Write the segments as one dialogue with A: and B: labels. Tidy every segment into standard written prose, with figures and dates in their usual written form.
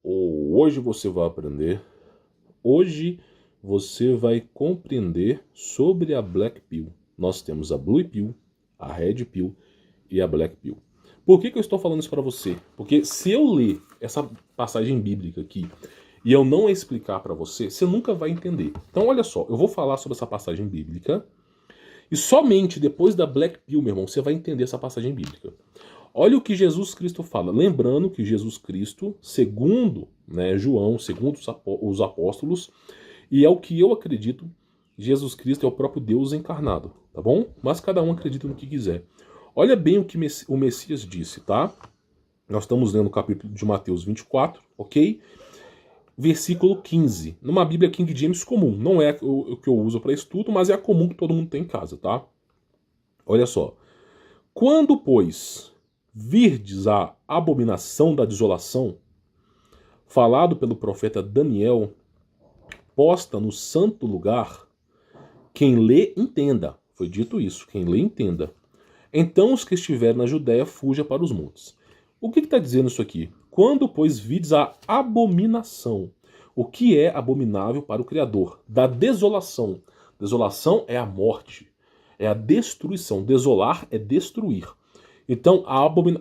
A: Hoje você vai aprender, hoje você vai compreender sobre a Black Pill. Nós temos a Blue Pill, a Red Pill e a Black Pill. Por que eu estou falando isso para você? Porque se eu ler essa passagem bíblica aqui e eu não explicar para você, você nunca vai entender. Então olha só, eu vou falar sobre essa passagem bíblica e somente depois da Black Pill, meu irmão, você vai entender essa passagem bíblica. Olha o que Jesus Cristo fala. Lembrando que Jesus Cristo, segundo João, segundo os apóstolos, e é o que eu acredito, Jesus Cristo é o próprio Deus encarnado, tá bom? Mas cada um acredita no que quiser. Olha bem o que o Messias disse, tá? Nós estamos lendo o capítulo de Mateus 24, ok? Versículo 15. Numa Bíblia King James comum. Não é o que eu uso para estudo, mas é a comum que todo mundo tem em casa, tá? Olha só. Quando, pois, virdes a abominação da desolação, falado pelo profeta Daniel, posta no santo lugar, quem lê, entenda. Foi dito isso, quem lê, entenda. Então os que estiverem na Judéia, fuja para os montes. O que está dizendo isso aqui? Quando, pois, vides a abominação. O que é abominável para o Criador? Da desolação. Desolação é a morte, é a destruição. Desolar é destruir. Então,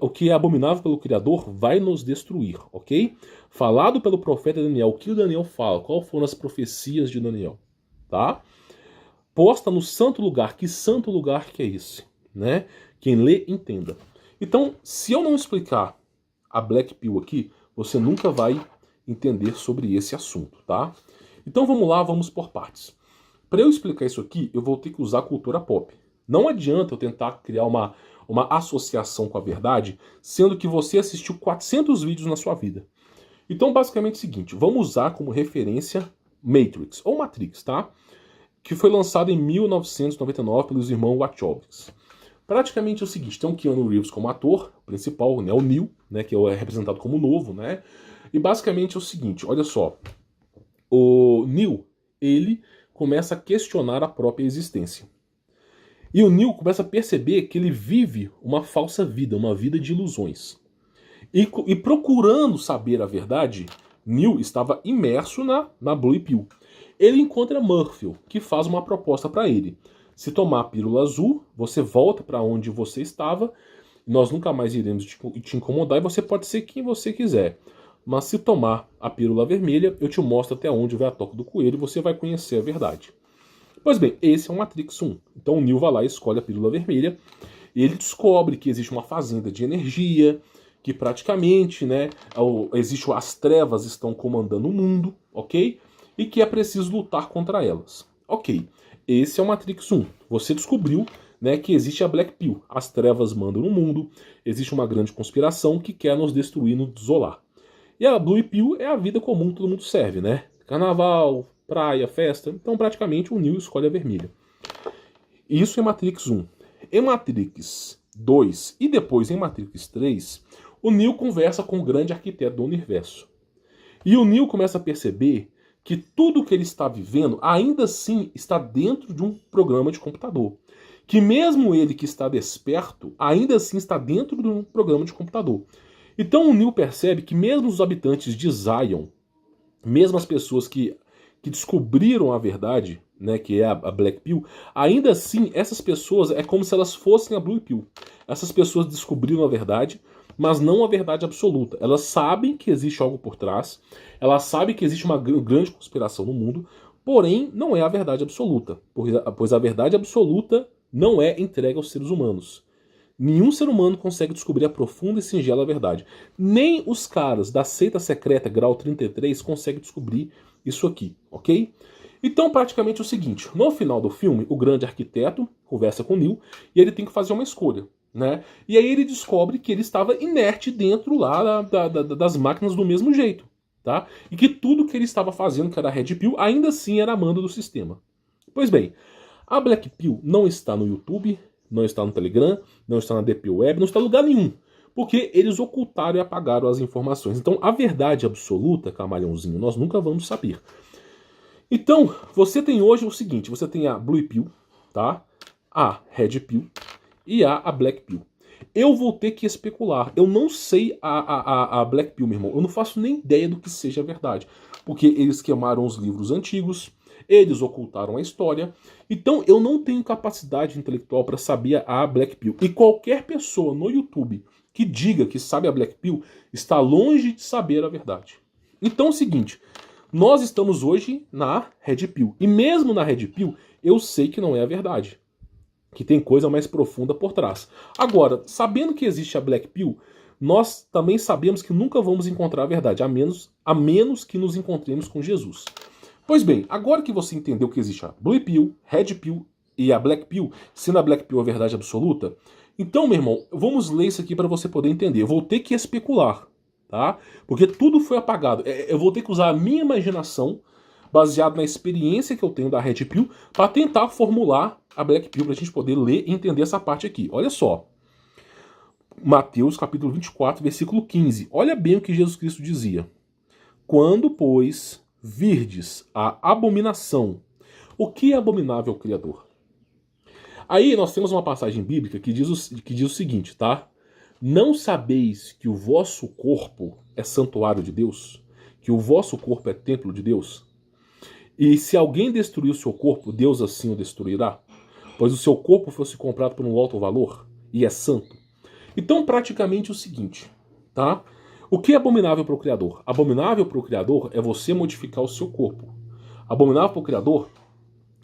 A: o que é abominável pelo Criador vai nos destruir, ok? Falado pelo profeta Daniel, o que o Daniel fala? Quais foram as profecias de Daniel? Tá? Posta no santo lugar. Que santo lugar que é esse? Né? Quem lê, entenda. Então, se eu não explicar a Black Pill aqui, você nunca vai entender sobre esse assunto, tá? Então vamos lá, vamos por partes. Para eu explicar isso aqui, eu vou ter que usar cultura pop. Não adianta eu tentar criar uma associação com a verdade, sendo que você assistiu 400 vídeos na sua vida. Então, basicamente é o seguinte, vamos usar como referência Matrix, ou Matrix, tá? Que foi lançado em 1999 pelos irmãos Wachowski. Praticamente é o seguinte, tem o Keanu Reeves como ator principal, né, o Neo, né, que é representado como novo, né? E basicamente é o seguinte, olha só, o Neo, ele começa a questionar a própria existência. E o Neo começa a perceber que ele vive uma falsa vida, uma vida de ilusões. E procurando saber a verdade, Neo estava imerso na Blue Pill. Ele encontra Murphy, que faz uma proposta para ele. Se tomar a pílula azul, você volta para onde você estava, nós nunca mais iremos te incomodar e você pode ser quem você quiser. Mas se tomar a pílula vermelha, eu te mostro até onde vai a toca do coelho e você vai conhecer a verdade. Pois bem, esse é o Matrix 1. Então o Neo vai lá e escolhe a pílula vermelha e ele descobre que existe uma fazenda de energia, que praticamente, as trevas estão comandando o mundo, ok? E que é preciso lutar contra elas. Ok, esse é o Matrix 1. Você descobriu, que existe a Black Pill. As trevas mandam no mundo, existe uma grande conspiração que quer nos destruir, nos desolar. E a Blue Pill é a vida comum que todo mundo serve, né? Carnaval, praia, festa. Então praticamente o Neo escolhe a vermelha. Isso é Matrix 1. Em Matrix 2 e depois em Matrix 3, o Neo conversa com o grande arquiteto do universo. E o Neo começa a perceber que tudo que ele está vivendo ainda assim está dentro de um programa de computador. Que mesmo ele que está desperto, ainda assim está dentro de um programa de computador. Então o Neo percebe que mesmo os habitantes de Zion, mesmo as pessoas que descobriram a verdade, que é a Black Pill, ainda assim essas pessoas é como se elas fossem a Blue Pill. Essas pessoas descobriram a verdade, mas não a verdade absoluta. Elas sabem que existe algo por trás, elas sabem que existe uma grande conspiração no mundo, porém não é a verdade absoluta, pois a verdade absoluta não é entregue aos seres humanos. Nenhum ser humano consegue descobrir a profunda e singela verdade. Nem os caras da seita secreta Grau 33 conseguem descobrir isso aqui, ok? Então praticamente é o seguinte, no final do filme, o grande arquiteto conversa com o Neo e ele tem que fazer uma escolha. E aí ele descobre que ele estava inerte dentro lá das máquinas do mesmo jeito. Tá? E que tudo que ele estava fazendo, que era a Red Pill, ainda assim era mando do sistema. Pois bem, a Black Pill não está no YouTube, não está no Telegram, não está na Deep Web, não está em lugar nenhum. Porque eles ocultaram e apagaram as informações. Então a verdade absoluta, Camaleãozinho, nós nunca vamos saber. Então, você tem hoje o seguinte, você tem a Blue Pill, tá? A Red Pill e a Black Pill. eu vou ter que especular. Eu não sei a Black Pill, meu irmão. Eu não faço nem ideia do que seja verdade. Porque eles queimaram os livros antigos, eles ocultaram a história. Então eu não tenho capacidade intelectual para saber a Black Pill. E qualquer pessoa no YouTube que diga que sabe a Black Pill está longe de saber a verdade. Então é o seguinte, nós estamos hoje na Red Pill. E mesmo na Red Pill, eu sei que não é a verdade. Que tem coisa mais profunda por trás. Agora, sabendo que existe a Black Pill, nós também sabemos que nunca vamos encontrar a verdade, a menos que nos encontremos com Jesus. Pois bem, agora que você entendeu que existe a Blue Pill, Red Pill e a Black Pill, sendo a Black Pill a verdade absoluta, então, meu irmão, vamos ler isso aqui para você poder entender. Eu vou ter que especular, tá? Porque tudo foi apagado. Eu vou ter que usar a minha imaginação, baseado na experiência que eu tenho da Red Pill, para tentar formular a Black Pill, para a gente poder ler e entender essa parte aqui. Olha só. Mateus capítulo 24, versículo 15. Olha bem o que Jesus Cristo dizia. Quando, pois, virdes a abominação. O que é abominável ao Criador? Aí nós temos uma passagem bíblica que diz o seguinte, tá? Não sabeis que o vosso corpo é santuário de Deus? Que o vosso corpo é templo de Deus? E se alguém destruir o seu corpo, Deus assim o destruirá? Pois o seu corpo fosse comprado por um alto valor e é santo. Então, praticamente o seguinte, tá? O que é abominável para o Criador? Abominável para o Criador é você modificar o seu corpo. Abominável para o Criador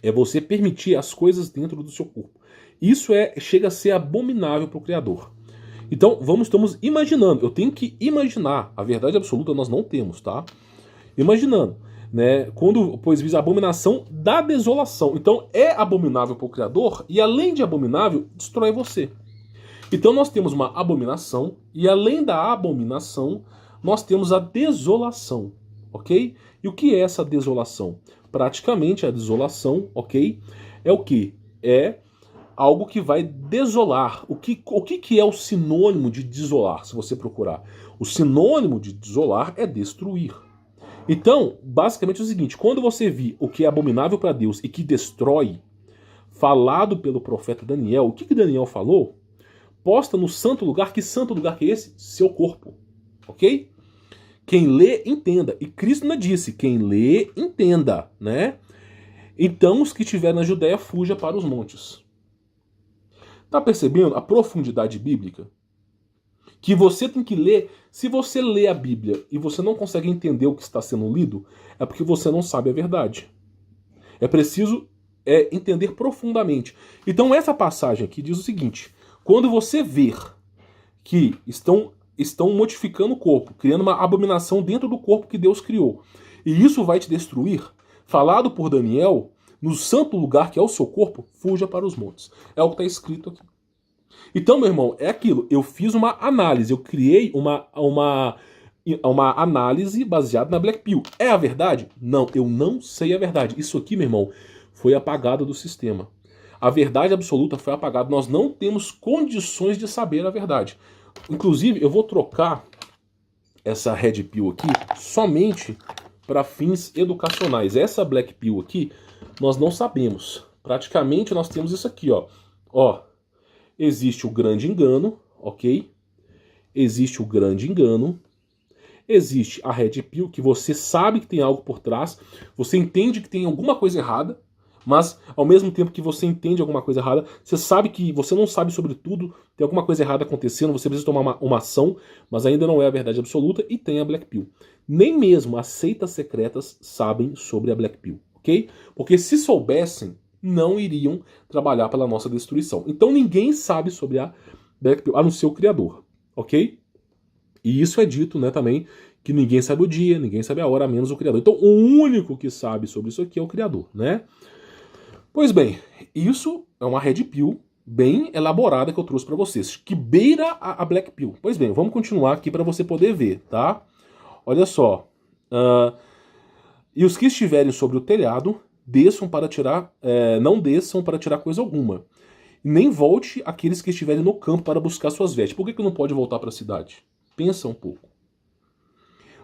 A: é você permitir as coisas dentro do seu corpo. Isso chega a ser abominável para o Criador. Então, estamos imaginando. Eu tenho que imaginar. A verdade absoluta nós não temos, tá? Imaginando, né? Quando, pois, visa a abominação da desolação. Então, é abominável para o Criador e, além de abominável, destrói você. Então, nós temos uma abominação e, além da abominação, nós temos a desolação, ok? E o que é essa desolação? Praticamente a desolação, ok? É o que? É algo que vai desolar. O que é o sinônimo de desolar, se você procurar? O sinônimo de desolar é destruir. Então, basicamente é o seguinte, quando você vir o que é abominável para Deus e que destrói, falado pelo profeta Daniel, o que Daniel falou? Posta no santo lugar. Que santo lugar que é esse? Seu corpo, ok? Quem lê, entenda. E Cristo não disse, quem lê, entenda, né? Então os que estiverem na Judéia, fuja para os montes. Tá percebendo a profundidade bíblica? Que você tem que ler. Se você lê a Bíblia e você não consegue entender o que está sendo lido, é porque você não sabe a verdade. É preciso entender profundamente. Então essa passagem aqui diz o seguinte, quando você ver que estão modificando o corpo, criando uma abominação dentro do corpo que Deus criou, e isso vai te destruir, falado por Daniel, no santo lugar que é o seu corpo, fuja para os montes. É o que está escrito aqui. Então, meu irmão, é aquilo. Eu fiz uma análise, eu criei uma análise baseada na Black Pill. É a verdade? Não, eu não sei a verdade. Isso aqui, meu irmão, foi apagado do sistema. A verdade absoluta foi apagada. Nós não temos condições de saber a verdade. Inclusive, eu vou trocar essa Red Pill aqui somente para fins educacionais. Essa Black Pill aqui, nós não sabemos. Praticamente nós temos isso aqui, ó. Ó, existe o grande engano, ok? Existe o grande engano. Existe a Red Pill, que você sabe que tem algo por trás. Você entende que tem alguma coisa errada. Mas, ao mesmo tempo que você entende alguma coisa errada, você sabe que você não sabe sobre tudo, tem alguma coisa errada acontecendo, você precisa tomar uma ação, mas ainda não é a verdade absoluta, e tem a Black Pill. Nem mesmo as seitas secretas sabem sobre a Black Pill, ok? Porque se soubessem, não iriam trabalhar pela nossa destruição. Então ninguém sabe sobre a Black Pill, a não ser o Criador, ok? E isso é dito, né, também, que ninguém sabe o dia, ninguém sabe a hora, a menos o Criador. Então o único que sabe sobre isso aqui é o Criador, né? Pois bem, isso é uma Red Pill bem elaborada que eu trouxe para vocês, que beira a Black Pill. Pois bem, vamos continuar aqui para você poder ver, tá? Olha só. E os que estiverem sobre o telhado, desçam para tirar, não desçam para tirar coisa alguma. Nem volte aqueles que estiverem no campo para buscar suas vestes. Por que não pode voltar para a cidade? Pensa um pouco.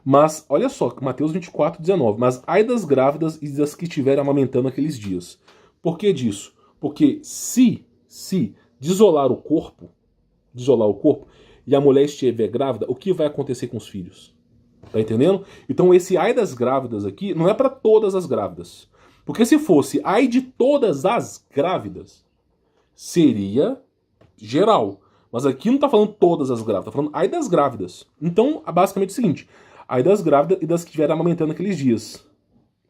A: Mas, olha só, Mateus 24, 19. Mas ai das grávidas e das que estiverem amamentando aqueles dias. Por que disso? Porque se desolar o corpo, de isolar o corpo, e a mulher estiver grávida, o que vai acontecer com os filhos? Tá entendendo? Então esse ai das grávidas aqui não é para todas as grávidas. Porque se fosse ai de todas as grávidas, seria geral. Mas aqui não tá falando todas as grávidas, tá falando ai das grávidas. Então, basicamente é o seguinte, ai das grávidas e das que estiverem amamentando naqueles dias.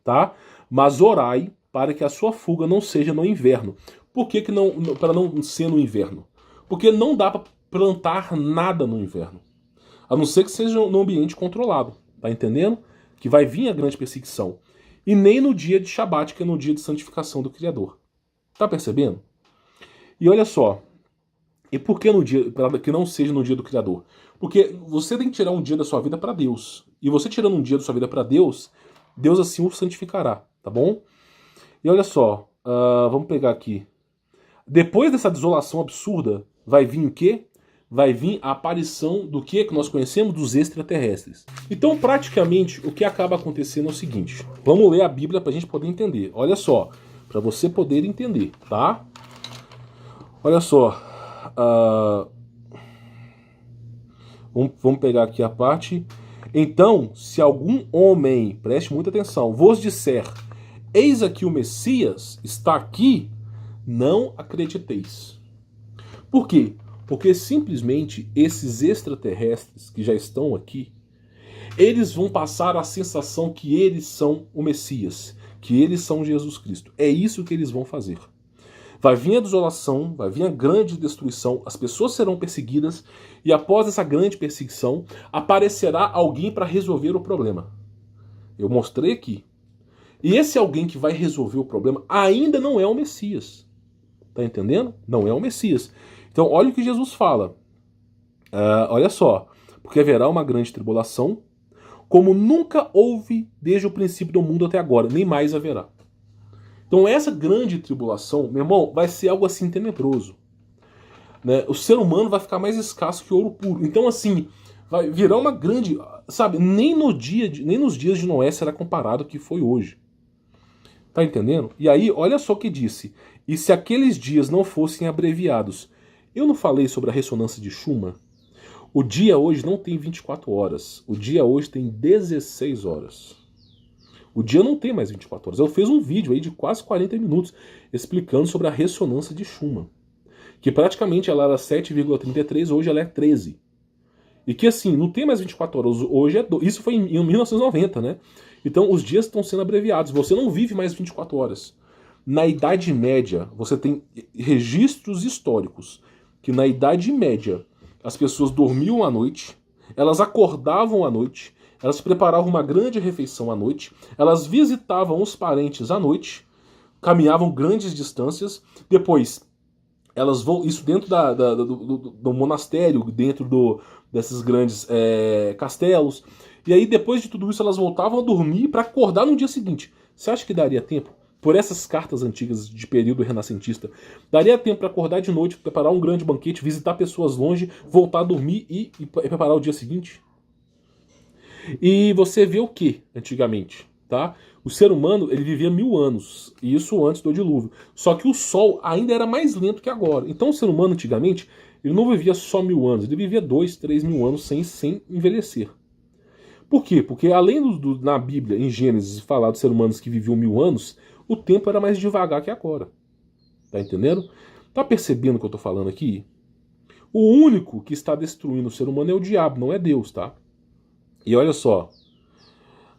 A: Tá? Mas orai para que a sua fuga não seja no inverno. Por que não, para não ser no inverno? Porque não dá para plantar nada no inverno. A não ser que seja num ambiente controlado. Tá entendendo? Que vai vir a grande perseguição. E nem no dia de Shabat, que é no dia de santificação do Criador. Tá percebendo? E olha só. E por que no dia, para que não seja no dia do Criador? Porque você tem que tirar um dia da sua vida para Deus. E você tirando um dia da sua vida para Deus, Deus assim o santificará. Tá bom? E olha só. Vamos pegar aqui. Depois dessa desolação absurda, vai vir o quê? Vai vir a aparição do que nós conhecemos dos extraterrestres. Então, praticamente, o que acaba acontecendo é o seguinte. Vamos ler a Bíblia para a gente poder entender. Olha só, para você poder entender, tá? Olha só. Vamos pegar aqui a parte. Então, se algum homem, preste muita atenção, vos disser, eis aqui o Messias, está aqui, não acrediteis. Por quê? Porque simplesmente esses extraterrestres que já estão aqui, eles vão passar a sensação que eles são o Messias, que eles são Jesus Cristo. É isso que eles vão fazer. Vai vir a desolação, vai vir a grande destruição, as pessoas serão perseguidas e após essa grande perseguição aparecerá alguém para resolver o problema. Eu mostrei aqui. E esse alguém que vai resolver o problema ainda não é o Messias. Tá entendendo? Não é o Messias. Então, olha o que Jesus fala. Olha só. Porque haverá uma grande tribulação, como nunca houve desde o princípio do mundo até agora, nem mais haverá. Então, essa grande tribulação, meu irmão, vai ser algo assim tenebroso. Né? O ser humano vai ficar mais escasso que ouro puro. Então, assim, vai virar uma grande... Sabe, nem nos dias de Noé será comparado ao que foi hoje. Tá entendendo? E aí, olha só o que disse. E se aqueles dias não fossem abreviados... Eu não falei sobre a ressonância de Schumann? O dia hoje não tem 24 horas. O dia hoje tem 16 horas. O dia não tem mais 24 horas. Eu fiz um vídeo aí de quase 40 minutos explicando sobre a ressonância de Schumann. Que praticamente ela era 7,33, hoje ela é 13. E que assim, não tem mais 24 horas. Hoje é isso foi em 1990, né? Então os dias estão sendo abreviados. Você não vive mais 24 horas. Na Idade Média, você tem registros históricos que na Idade Média as pessoas dormiam à noite, elas acordavam à noite, elas preparavam uma grande refeição à noite, elas visitavam os parentes à noite, caminhavam grandes distâncias, depois elas vão, isso dentro do monastério, dentro desses grandes castelos, e aí depois de tudo isso elas voltavam a dormir para acordar no dia seguinte. Você acha que daria tempo? Por essas cartas antigas de período renascentista, daria tempo para acordar de noite, preparar um grande banquete, visitar pessoas longe, voltar a dormir e preparar o dia seguinte? E você vê o que antigamente? Tá? O ser humano ele vivia 1000 anos, e isso antes do dilúvio. Só que o Sol ainda era mais lento que agora. Então o ser humano antigamente ele não vivia só 1000 anos, ele vivia 2, 3 mil anos sem envelhecer. Por quê? Porque além na Bíblia, em Gênesis, falar dos seres humanos que viviam 1000 anos, o tempo era mais devagar que agora. Tá entendendo? Tá percebendo o que eu tô falando aqui? O único que está destruindo o ser humano é o diabo, não é Deus, tá? E olha só.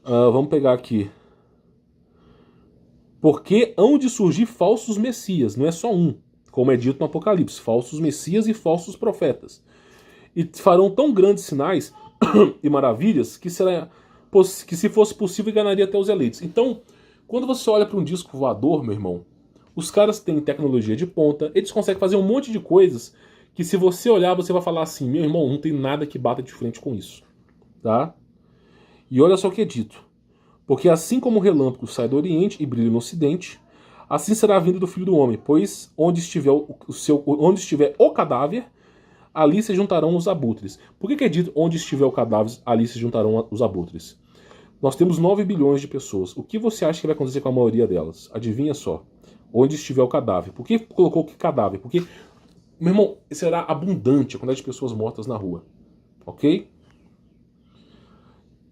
A: Vamos pegar aqui. Porque hão de surgir falsos messias, não é só um, como é dito no Apocalipse, falsos messias e falsos profetas. E farão tão grandes sinais e maravilhas que se fosse possível enganaria até os eleitos. Então, quando você olha para um disco voador, meu irmão, os caras têm tecnologia de ponta, eles conseguem fazer um monte de coisas que se você olhar, você vai falar assim, meu irmão, não tem nada que bata de frente com isso. Tá? E olha só o que é dito. Porque assim como o relâmpago sai do Oriente e brilha no Ocidente, assim será a vinda do Filho do Homem, pois onde estiver o cadáver, ali se juntarão os abutres. Por que é dito onde estiver o cadáver, ali se juntarão os abutres? Nós temos 9 bilhões de pessoas. O que você acha que vai acontecer com a maioria delas? Adivinha só. Onde estiver o cadáver. Por que colocou que cadáver? Porque Meu irmão, será abundante a quantidade de pessoas mortas na rua. Ok?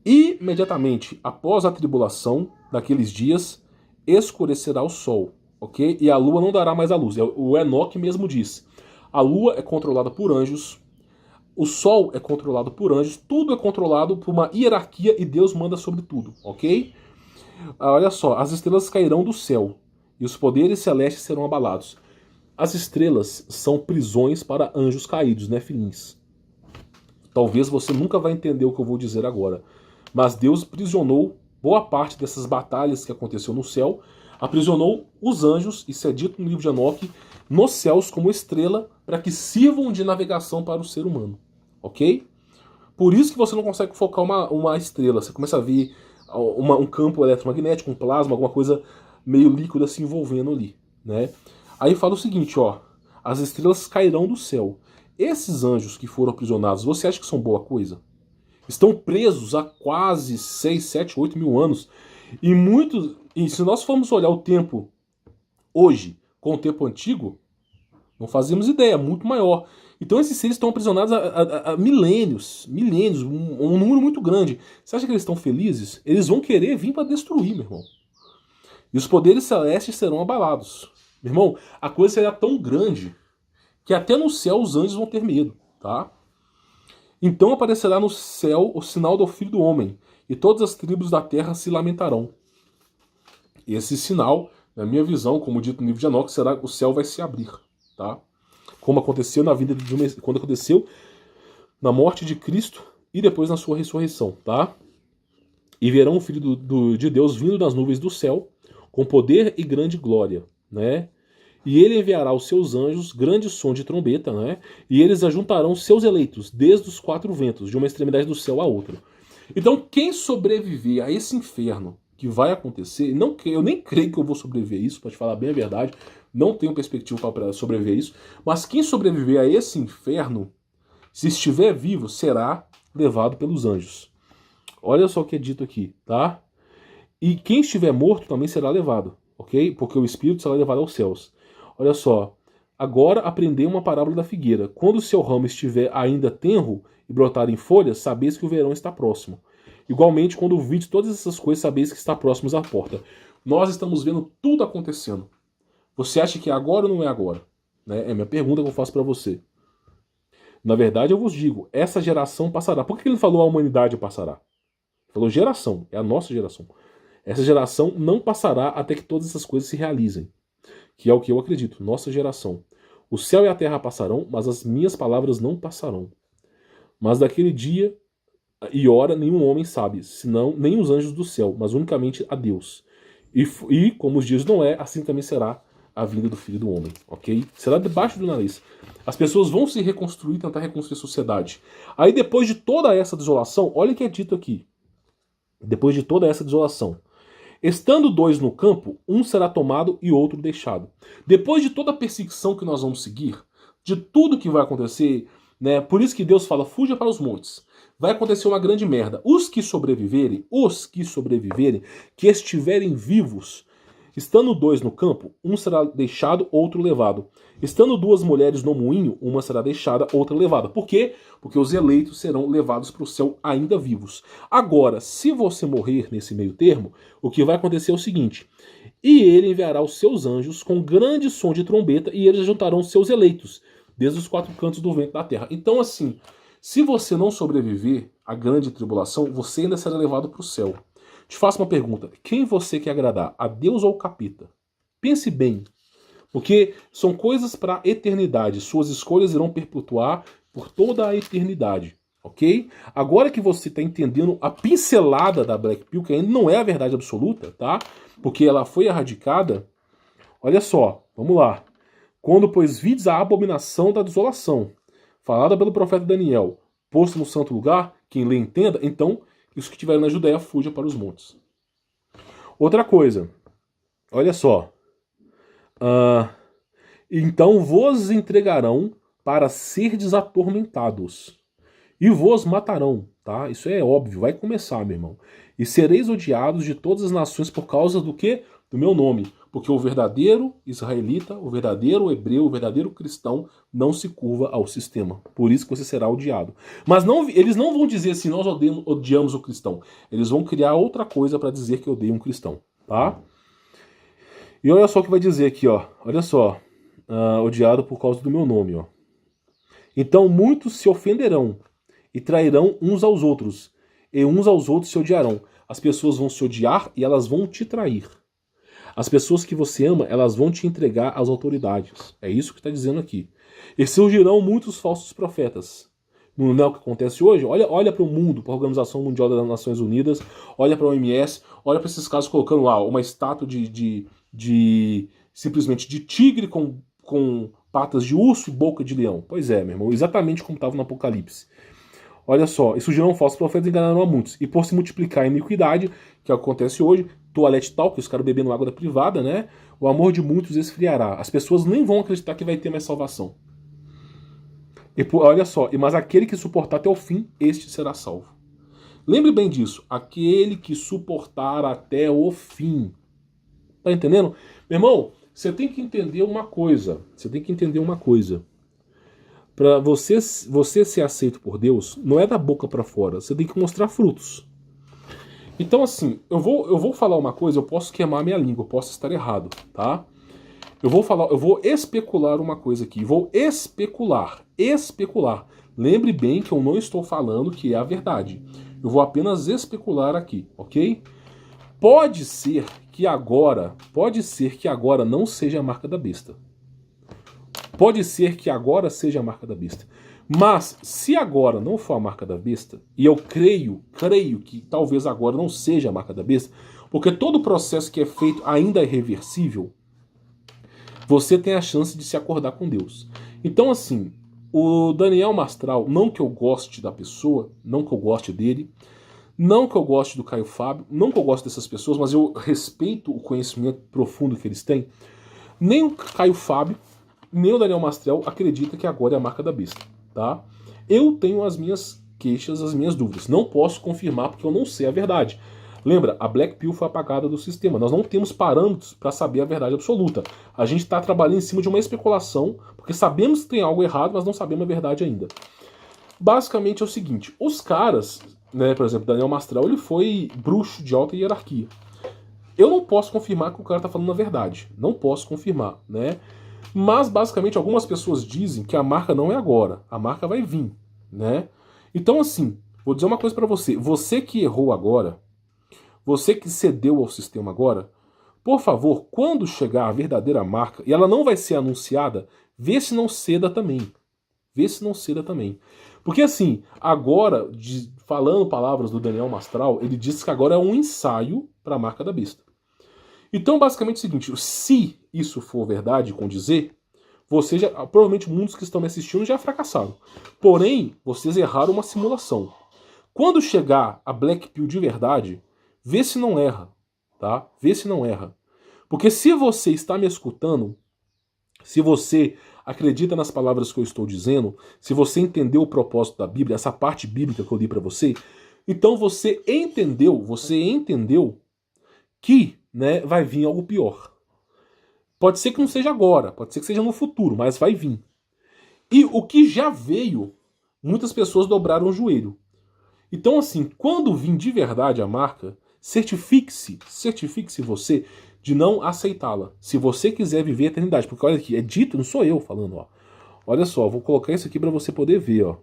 A: Imediatamente após a tribulação daqueles dias, escurecerá o sol, ok? E a lua não dará mais a luz. O Enoque mesmo diz. A lua é controlada por anjos, o sol é controlado por anjos, tudo é controlado por uma hierarquia e Deus manda sobre tudo, ok? Olha só, as estrelas cairão do céu e os poderes celestes serão abalados. As estrelas são prisões para anjos caídos, né, filhinhos? Talvez você nunca vai entender o que eu vou dizer agora. Mas Deus aprisionou boa parte dessas batalhas que aconteceu no céu, aprisionou os anjos, isso é dito no livro de Enoque, nos céus como estrela, para que sirvam de navegação para o ser humano. Ok? Por isso que você não consegue focar uma estrela. Você começa a ver um campo eletromagnético, um plasma, alguma coisa meio líquida se envolvendo ali. Né? Aí fala o seguinte, ó. As estrelas cairão do céu. Esses anjos que foram aprisionados, você acha que são boa coisa? Estão presos há quase 6, 7, 8 mil anos. E se nós formos olhar o tempo hoje com o tempo antigo, não fazemos ideia, muito maior. Então esses seres estão aprisionados há milênios, um número muito grande. Você acha que eles estão felizes? Eles vão querer vir para destruir, meu irmão. E os poderes celestes serão abalados. Meu irmão, a coisa será tão grande que até no céu os anjos vão ter medo, tá? Então aparecerá no céu o sinal do Filho do Homem, e todas as tribos da terra se lamentarão. Esse sinal, na minha visão, como dito no livro de Enoque, será que o céu vai se abrir, tá? Como aconteceu na vida quando aconteceu na morte de Cristo e depois na sua ressurreição, tá? E verão o Filho de Deus vindo das nuvens do céu, com poder e grande glória, né? E ele enviará os seus anjos, grande som de trombeta, né? E eles ajuntarão seus eleitos, desde os quatro ventos, de uma extremidade do céu à outra. Então, quem sobreviver a esse inferno que vai acontecer, eu nem creio que eu vou sobreviver a isso, para te falar bem a verdade, não tenho perspectiva para sobreviver a isso, mas quem sobreviver a esse inferno, se estiver vivo, será levado pelos anjos. Olha só o que é dito aqui, tá? E quem estiver morto também será levado, ok? Porque o espírito será levado aos céus. Olha só, agora aprendei uma parábola da figueira. Quando o seu ramo estiver ainda tenro e brotar em folhas, sabeis que o verão está próximo. Igualmente, quando ouvides todas essas coisas, sabeis que está próximo à porta. Nós estamos vendo tudo acontecendo. Você acha que é agora ou não é agora? Né? É a minha pergunta que eu faço para você. Na verdade, eu vos digo, essa geração passará. Por que ele falou a humanidade passará? Ele falou geração, é a nossa geração. Essa geração não passará até que todas essas coisas se realizem. Que é o que eu acredito, nossa geração. O céu e a terra passarão, mas as minhas palavras não passarão. Mas daquele dia e hora nenhum homem sabe, senão nem os anjos do céu, mas unicamente a Deus. E como os dias de Noé, assim também será a vinda do Filho do Homem, ok? Será debaixo do nariz. As pessoas vão se reconstruir, tentar reconstruir a sociedade. Aí depois de toda essa desolação, olha o que é dito aqui. Depois de toda essa desolação, estando dois no campo, um será tomado e outro deixado. Depois de toda a perseguição que nós vamos seguir, de tudo que vai acontecer, né? Por isso que Deus fala, fuja para os montes. Vai acontecer uma grande merda. Os que sobreviverem, que estiverem vivos, estando dois no campo, um será deixado, outro levado. Estando duas mulheres no moinho, uma será deixada, outra levada. Por quê? Porque os eleitos serão levados para o céu ainda vivos. Agora, se você morrer nesse meio termo, o que vai acontecer é o seguinte: e ele enviará os seus anjos com grande som de trombeta, e eles juntarão os seus eleitos, desde os quatro cantos do vento da terra. Então, assim, se você não sobreviver à grande tribulação, você ainda será levado para o céu. Te faço uma pergunta: quem você quer agradar, a Deus ou ao capeta? Pense bem, porque são coisas para a eternidade. Suas escolhas irão perpetuar por toda a eternidade, ok? Agora que você está entendendo a pincelada da Black Pill, que ainda não é a verdade absoluta, tá? Porque ela foi erradicada. Olha só, vamos lá. Quando, pois, vides a abominação da desolação, falada pelo profeta Daniel, posto no santo lugar, quem lê entenda, então os que estiverem na Judéia fujam para os montes. Outra coisa, olha só. Então vos entregarão para serdes atormentados, e vos matarão, tá? Isso é óbvio, vai começar, meu irmão. E sereis odiados de todas as nações por causa do quê? Do meu nome. Porque o verdadeiro israelita, o verdadeiro hebreu, o verdadeiro cristão não se curva ao sistema. Por isso que você será odiado. Mas não, eles não vão dizer assim, nós odiamos o cristão. Eles vão criar outra coisa para dizer que odeiam um cristão, tá? E olha só o que vai dizer aqui, ó. Olha só. Odiado por causa do meu nome, ó. Então muitos se ofenderão e trairão uns aos outros, e uns aos outros se odiarão. As pessoas vão se odiar e elas vão te trair. As pessoas que você ama, elas vão te entregar às autoridades. É isso que está dizendo aqui. E surgirão muitos falsos profetas. Não é o que acontece hoje? Olha para o mundo, para a Organização Mundial das Nações Unidas, olha para a OMS, olha para esses casos colocando lá uma estátua simplesmente de tigre com patas de urso e boca de leão. Pois é, meu irmão, exatamente como estava no Apocalipse. Olha só, e surgirão falsos profetas e enganarão a muitos. E por se multiplicar a iniquidade, que é o que acontece hoje, toalete talk, os caras bebendo água da privada, né? O amor de muitos esfriará. As pessoas nem vão acreditar que vai ter mais salvação. E olha só, mas aquele que suportar até o fim, este será salvo. Lembre bem disso, aquele que suportar até o fim. Tá entendendo? Meu irmão, você tem que entender uma coisa. Para você ser aceito por Deus, não é da boca para fora. Você tem que mostrar frutos. Então, assim, eu vou falar uma coisa, eu posso queimar minha língua, eu posso estar errado, tá? Eu vou especular uma coisa aqui. Vou especular. Lembre bem que eu não estou falando que é a verdade. Eu vou apenas especular aqui, ok? Pode ser que agora não seja a marca da besta. Pode ser que agora seja a marca da besta. Mas, se agora não for a marca da besta, e eu creio que talvez agora não seja a marca da besta, porque todo o processo que é feito ainda é reversível, você tem a chance de se acordar com Deus. Então, assim, o Daniel Mastral, não que eu goste da pessoa, não que eu goste dele, não que eu goste do Caio Fábio, não que eu goste dessas pessoas, mas eu respeito o conhecimento profundo que eles têm. Nem o Caio Fábio, nem o Daniel Mastral acredita que agora é a marca da besta, tá? Eu tenho as minhas queixas, as minhas dúvidas. Não posso confirmar porque eu não sei a verdade. Lembra, a Black Pill foi apagada do sistema. Nós não temos parâmetros para saber a verdade absoluta. A gente está trabalhando em cima de uma especulação, porque sabemos que tem algo errado, mas não sabemos a verdade ainda. Basicamente é o seguinte, os caras, né, por exemplo, Daniel Mastral, ele foi bruxo de alta hierarquia. Eu não posso confirmar que o cara está falando a verdade. Não posso confirmar, né? Mas, basicamente, algumas pessoas dizem que a marca não é agora. A marca vai vir, né? Então, assim, vou dizer uma coisa pra você. Você que errou agora, você que cedeu ao sistema agora, por favor, quando chegar a verdadeira marca, e ela não vai ser anunciada, vê se não ceda também. Vê se não ceda também. Porque, assim, agora, falando palavras do Daniel Mastral, ele disse que agora é um ensaio para a marca da besta. Então, basicamente é o seguinte, se isso for verdade, condizer, vocês já, provavelmente muitos que estão me assistindo já fracassaram. Porém, vocês erraram uma simulação. Quando chegar a Black Pill de verdade, vê se não erra, tá? Vê se não erra. Porque se você está me escutando, se você acredita nas palavras que eu estou dizendo, se você entendeu o propósito da Bíblia, essa parte bíblica que eu li para você, então você entendeu que, né, vai vir algo pior. Pode ser que não seja agora, pode ser que seja no futuro, mas vai vir. E o que já veio, muitas pessoas dobraram o joelho. Então, assim, quando vir de verdade a marca, certifique-se você de não aceitá-la. Se você quiser viver a eternidade, porque olha aqui, é dito, não sou eu falando, ó. Olha só, vou colocar isso aqui para você poder ver, ó.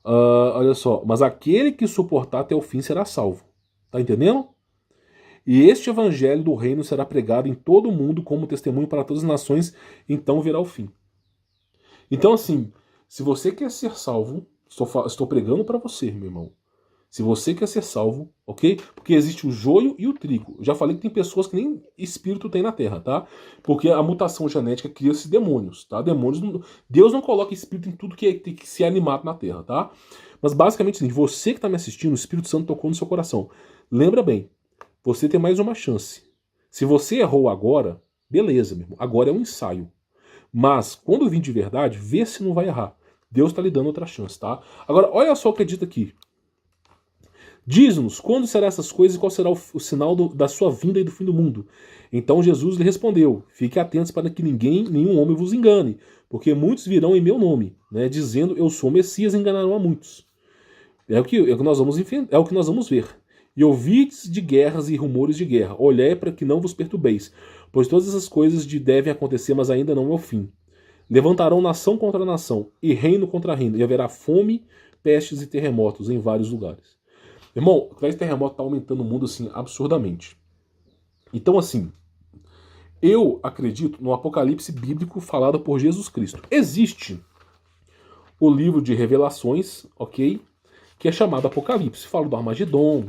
A: Olha só, mas aquele que suportar até o fim será salvo. Tá entendendo? E este evangelho do reino será pregado em todo o mundo como testemunho para todas as nações, então virá o fim. Então, assim, se você quer ser salvo, estou pregando para você, meu irmão. Se você quer ser salvo, ok? Porque existe o joio e o trigo. Eu já falei que tem pessoas que nem espírito tem na Terra, tá? Porque a mutação genética cria-se demônios, tá? Deus não coloca espírito em tudo que tem que ser animado na Terra, tá? Mas basicamente, assim, você que está me assistindo, o Espírito Santo tocou no seu coração. Lembra bem, você tem mais uma chance. Se você errou agora, beleza, meu irmão. Agora é um ensaio. Mas, quando vir de verdade, vê se não vai errar. Deus está lhe dando outra chance, tá? Agora, olha só o que é dito aqui. Diz-nos, quando serão essas coisas e qual será o sinal da sua vinda e do fim do mundo? Então Jesus lhe respondeu, fique atentos para que nenhum homem vos engane, porque muitos virão em meu nome, né, dizendo eu sou o Messias e enganarão a muitos. É o que nós vamos ver. E ouvides de guerras e rumores de guerra, olhai para que não vos perturbeis, pois todas essas coisas devem acontecer, mas ainda não é o fim. Levantarão nação contra nação, e reino contra reino, e haverá fome, pestes e terremotos em vários lugares. Irmão, o terremoto está aumentando o mundo assim absurdamente. Então, assim, eu acredito no apocalipse bíblico falado por Jesus Cristo. Existe o livro de Revelações, ok? Que é chamado Apocalipse. Fala do Armagedon,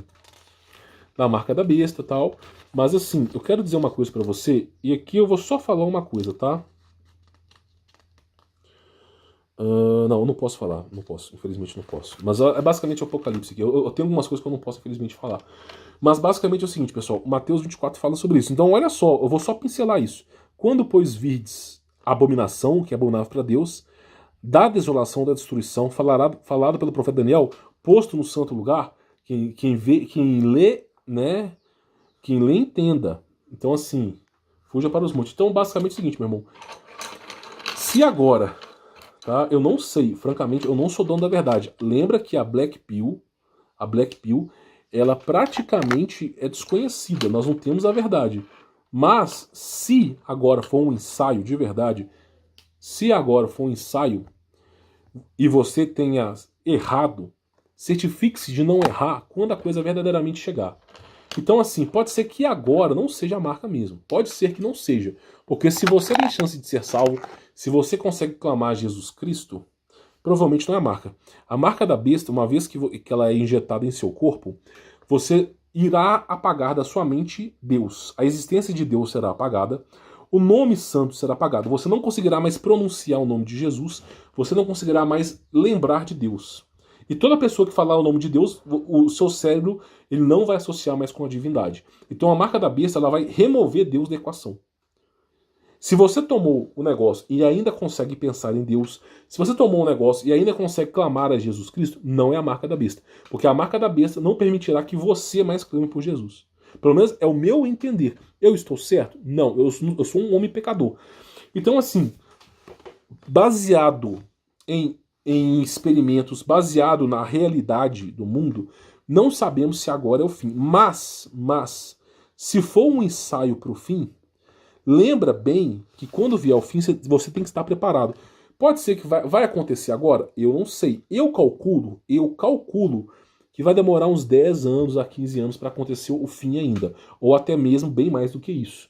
A: da marca da besta e tal. Mas assim, eu quero dizer uma coisa pra você, e aqui eu vou só falar uma coisa, tá? Não, eu não posso falar, não posso, infelizmente não posso. Mas é basicamente o Apocalipse aqui. Eu tenho algumas coisas que eu não posso, infelizmente, falar. Mas basicamente é o seguinte, pessoal, Mateus 24 fala sobre isso. Então, olha só, eu vou só pincelar isso. Quando, pois, virdes a abominação, que é abominável para Deus, da desolação, da destruição, falado pelo profeta Daniel, posto no santo lugar, quem lê, né, quem lê entenda. Então, assim, fuja para os montes. Então, basicamente é o seguinte, meu irmão. Se agora, tá, eu não sei, francamente, eu não sou dono da verdade. Lembra que a Black Pill, ela praticamente é desconhecida, nós não temos a verdade. Mas, se agora for um ensaio de verdade, se agora for um ensaio e você tenha errado, certifique-se de não errar quando a coisa verdadeiramente chegar. Então, assim, pode ser que agora não seja a marca mesmo. Pode ser que não seja. Porque se você tem chance de ser salvo, se você consegue clamar a Jesus Cristo, provavelmente não é a marca. A marca da besta, uma vez que ela é injetada em seu corpo, você irá apagar da sua mente Deus. A existência de Deus será apagada. O nome santo será apagado. Você não conseguirá mais pronunciar o nome de Jesus. Você não conseguirá mais lembrar de Deus. E toda pessoa que falar o nome de Deus, o seu cérebro ele não vai associar mais com a divindade. Então a marca da besta ela vai remover Deus da equação. Se você tomou o negócio e ainda consegue pensar em Deus, se você tomou o negócio e ainda consegue clamar a Jesus Cristo, não é a marca da besta. Porque a marca da besta não permitirá que você mais clame por Jesus. Pelo menos é o meu entender. Eu estou certo? Não, eu sou um homem pecador. Então, assim, baseado em experimentos, baseado na realidade do mundo, não sabemos se agora é o fim. Mas, se for um ensaio para o fim, lembra bem que quando vier o fim, você tem que estar preparado. Pode ser que vai acontecer agora? Eu não sei. Eu calculo que vai demorar uns 10 anos a 15 anos para acontecer o fim ainda. Ou até mesmo bem mais do que isso.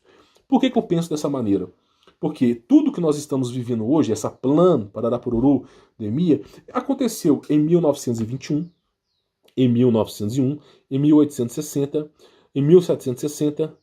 A: Por que eu penso dessa maneira? Porque tudo que nós estamos vivendo hoje, essa plan, Pararapururu, Demia, aconteceu em 1921, em 1901, em 1860, em 1760,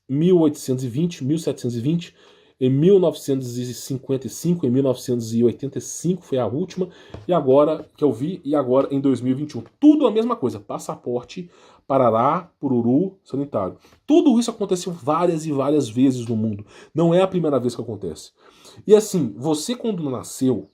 A: 1820, 1720, em 1955, em 1985 foi a última, e agora que eu vi, e agora em 2021. Tudo a mesma coisa, passaporte, Parará, Pururu, sanitário. Tudo isso aconteceu várias e várias vezes no mundo. Não é a primeira vez que acontece. E assim, você quando nasceu,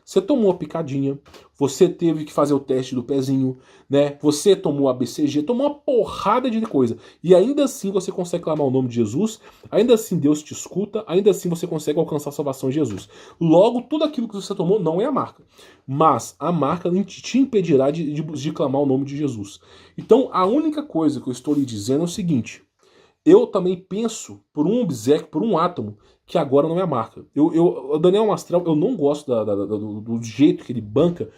A: você tomou a picadinha, você teve que fazer o teste do pezinho, né? Você tomou a BCG, tomou uma porrada de coisa. E ainda assim você consegue clamar o nome de Jesus, ainda assim Deus te escuta, ainda assim você consegue alcançar a salvação de Jesus. Logo, tudo aquilo que você tomou não é a marca. Mas a marca te impedirá de clamar o nome de Jesus. Então, a única coisa que eu estou lhe dizendo é o seguinte: eu também penso, por um obséquio, por um átomo, que agora não é a marca. O Daniel Mastral, eu não gosto do jeito que ele banca,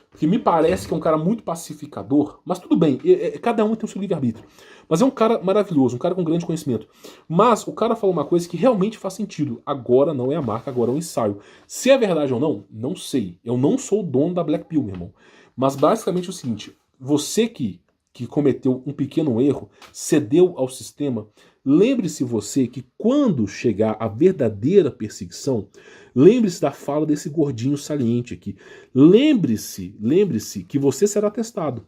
A: porque me parece que é um cara muito pacificador, mas tudo bem, cada um tem o seu livre-arbítrio. Mas é um cara maravilhoso, um cara com grande conhecimento. Mas o cara falou uma coisa que realmente faz sentido. Agora não é a marca, agora é um ensaio. Se é verdade ou não, não sei. Eu não sou o dono da Black Pill, meu irmão. Mas basicamente é o seguinte, você que cometeu um pequeno erro, cedeu ao sistema, lembre-se você que quando chegar a verdadeira perseguição, lembre-se da fala desse gordinho saliente aqui. Lembre-se que você será testado.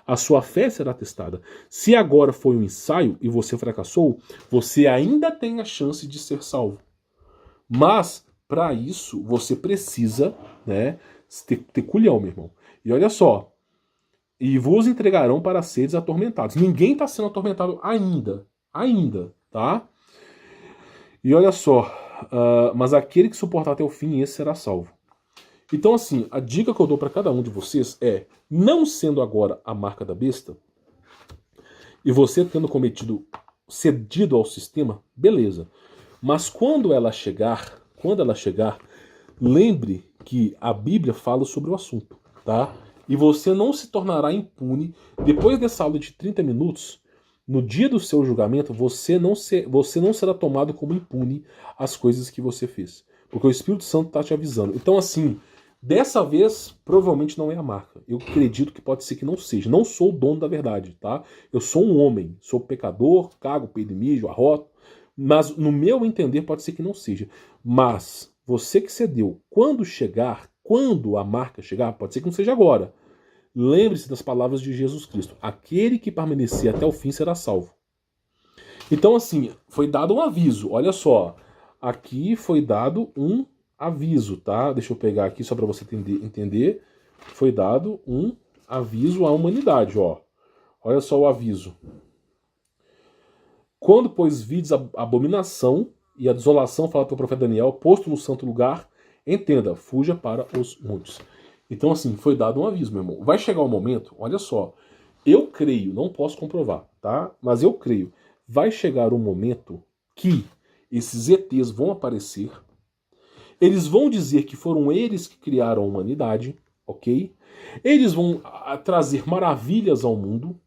A: A sua fé será testada. Se agora foi um ensaio e você fracassou, você ainda tem a chance de ser salvo. Mas, para isso, você precisa, né, ter culhão, meu irmão. E olha só, e vos entregarão para seres atormentados. Ninguém está sendo atormentado ainda, tá? E olha só, mas aquele que suportar até o fim, esse será salvo. Então, assim, a dica que eu dou para cada um de vocês é, não sendo agora a marca da besta, e você tendo cedido ao sistema, beleza. Mas quando ela chegar, lembre que a Bíblia fala sobre o assunto, tá? E você não se tornará impune. Depois dessa aula de 30 minutos, no dia do seu julgamento, você não será tomado como impune as coisas que você fez. Porque o Espírito Santo está te avisando. Então, assim, dessa vez, provavelmente não é a marca. Eu acredito que pode ser que não seja. Não sou o dono da verdade, tá? Eu sou um homem, sou pecador, cago, peido e mijo, arroto. Mas, no meu entender, pode ser que não seja. Mas, você que cedeu, quando a marca chegar, pode ser que não seja agora. Lembre-se das palavras de Jesus Cristo. Aquele que permanecer até o fim será salvo. Então, assim, foi dado um aviso. Olha só. Aqui foi dado um aviso, tá? Deixa eu pegar aqui só para você entender. Foi dado um aviso à humanidade, ó. Olha só o aviso. Quando, pois, vides a abominação e a desolação, fala pelo profeta Daniel, posto no santo lugar, entenda, fuja para os montes. Então, assim, foi dado um aviso, meu irmão. Vai chegar um momento, olha só, eu creio, não posso comprovar, tá? Mas eu creio, vai chegar um momento que esses ETs vão aparecer, eles vão dizer que foram eles que criaram a humanidade, ok? Eles vão trazer maravilhas ao mundo,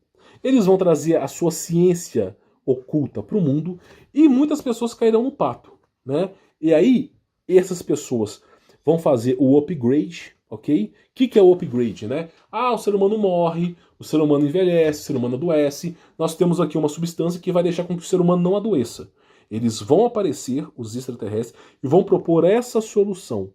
A: eles vão trazer a sua ciência oculta para o mundo, e muitas pessoas cairão no pato, né? E aí, essas pessoas vão fazer o upgrade, ok? O que é o upgrade, né? O ser humano morre, o ser humano envelhece, o ser humano adoece. Nós temos aqui uma substância que vai deixar com que o ser humano não adoeça. Eles vão aparecer, os extraterrestres, e vão propor essa solução.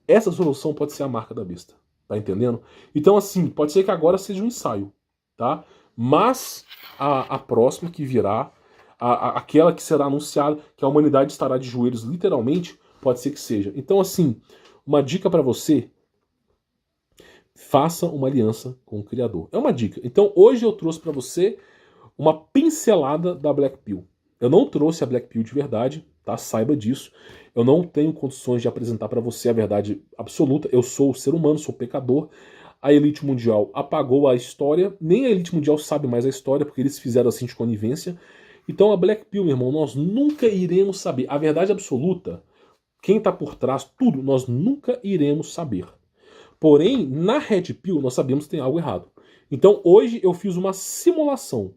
A: Essa solução pode ser a marca da besta. Tá entendendo? Então, assim, pode ser que agora seja um ensaio, tá? Mas a próxima que virá, aquela que será anunciada, que a humanidade estará de joelhos literalmente, pode ser que seja. Então, assim, uma dica para você, faça uma aliança com o Criador. É uma dica. Então, hoje eu trouxe para você uma pincelada da Black Pill. Eu não trouxe a Black Pill de verdade, tá? Saiba disso. Eu não tenho condições de apresentar para você a verdade absoluta. Eu sou ser humano, sou pecador. A elite mundial apagou a história. Nem a elite mundial sabe mais a história, porque eles fizeram assim de conivência. Então a Black Pill, meu irmão, nós nunca iremos saber. A verdade absoluta, quem está por trás, tudo, nós nunca iremos saber. Porém, na Red Pill, nós sabemos que tem algo errado. Então hoje eu fiz uma simulação.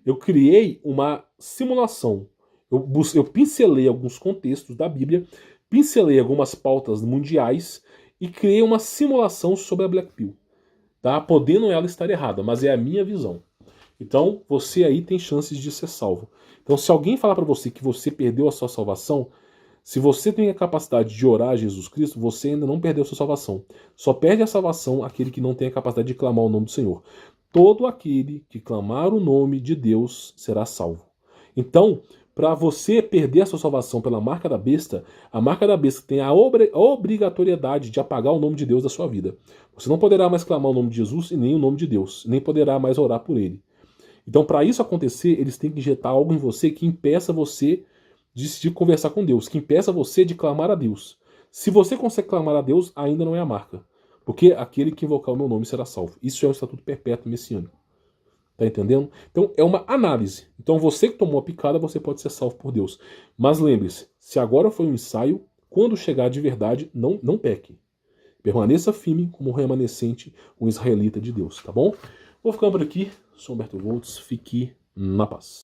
A: Eu criei uma simulação. Eu pincelei alguns contextos da Bíblia, pincelei algumas pautas mundiais e criei uma simulação sobre a Black Pill. Tá? Podendo ela estar errada, mas é a minha visão. Então, você aí tem chances de ser salvo. Então, se alguém falar para você que você perdeu a sua salvação, se você tem a capacidade de orar a Jesus Cristo, você ainda não perdeu a sua salvação. Só perde a salvação aquele que não tem a capacidade de clamar o nome do Senhor. Todo aquele que clamar o nome de Deus será salvo. Então, para você perder a sua salvação pela marca da besta, a marca da besta tem a obrigatoriedade de apagar o nome de Deus da sua vida. Você não poderá mais clamar o nome de Jesus e nem o nome de Deus, nem poderá mais orar por ele. Então, para isso acontecer, eles têm que injetar algo em você que impeça você de conversar com Deus, que impeça você de clamar a Deus. Se você consegue clamar a Deus, ainda não é a marca. Porque aquele que invocar o meu nome será salvo. Isso é um estatuto perpétuo messiânico. Tá entendendo? Então é uma análise. Então você que tomou a picada, você pode ser salvo por Deus. Mas lembre-se, se agora foi um ensaio, quando chegar de verdade, não peque. Permaneça firme como um remanescente, um israelita de Deus, tá bom? Vou ficando por aqui. Sou Humberto Volts. Fique na paz.